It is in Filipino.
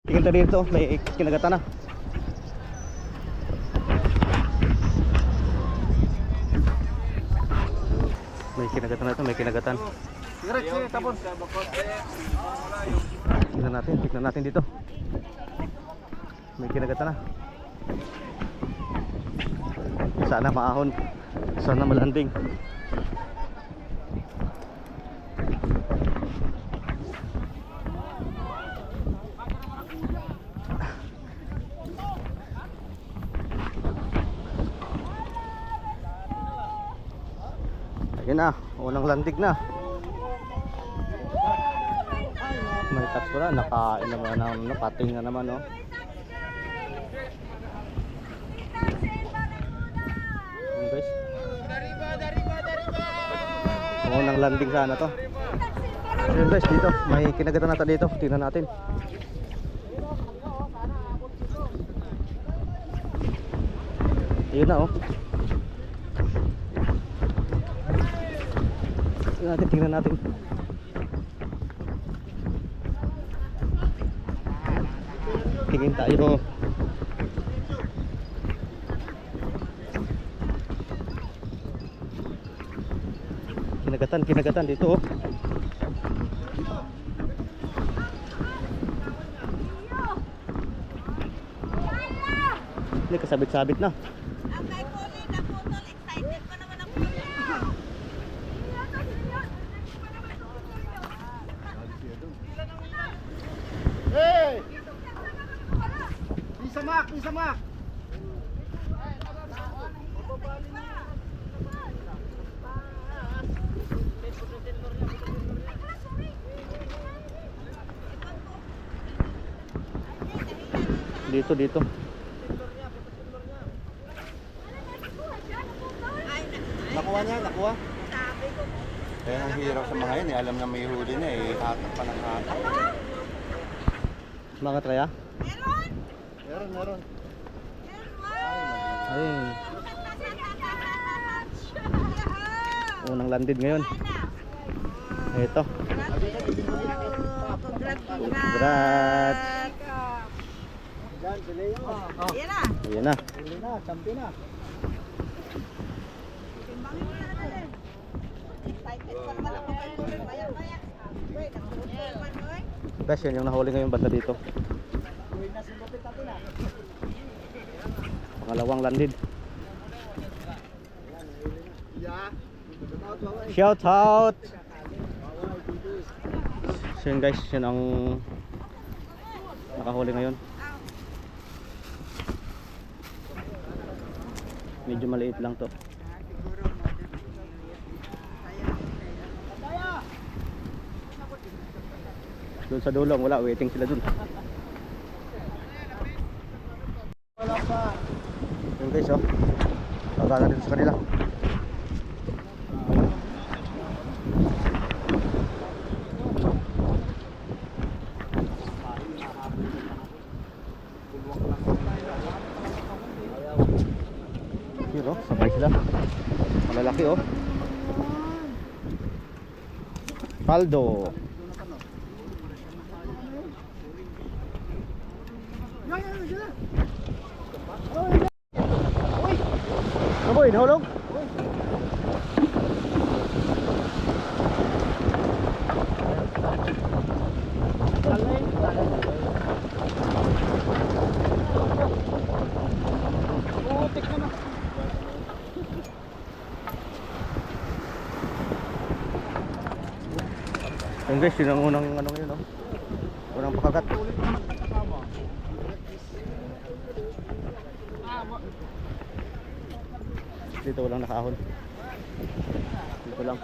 Tingin tayo dito, may kinagatan na. May kinagatan na ito, may kinagatan. Tapos. Tignan natin dito. May kinagatan na. Sana maahon. Sana malanding. Ayun na, unang landig na. May taps pala, nakain naman ng nakating na naman, no. Ayun guys. Unang landing sana to. Ayun guys, dito, may kinagatan natin dito. Tingnan natin. Ayun na, oh. Tingnan natin. Tingin tayo. Kinagatan dito, oh. Ini kasabit-sabit na. Hey! Bisa mak. Dito. Nakuha. Kaya ang hirap sa mga yun eh, alam na may huli na eh, hatak pa ng hatak. Mga traya? Meron. Ayun. Unang landed ngayon. Ito. Congrats. Ayan na. Champion na. Guys, yun yung nahuli ngayong banda dito. Pangalawang landed. Shout out. So yun guys, yun ang nakahuli ngayon. Medyo maliit lang to. Doon sa dulong, wala, waiting sila dun. Yun guys, oh. Tagalan dito sa kanila. Yun, oh, sabay sila. Malalaki, oh. Paldo. Boy, nahulog. Yung guys, yun ang unang ano yun, no? Unang pakagat. Dito walang nakahon. Dito lang.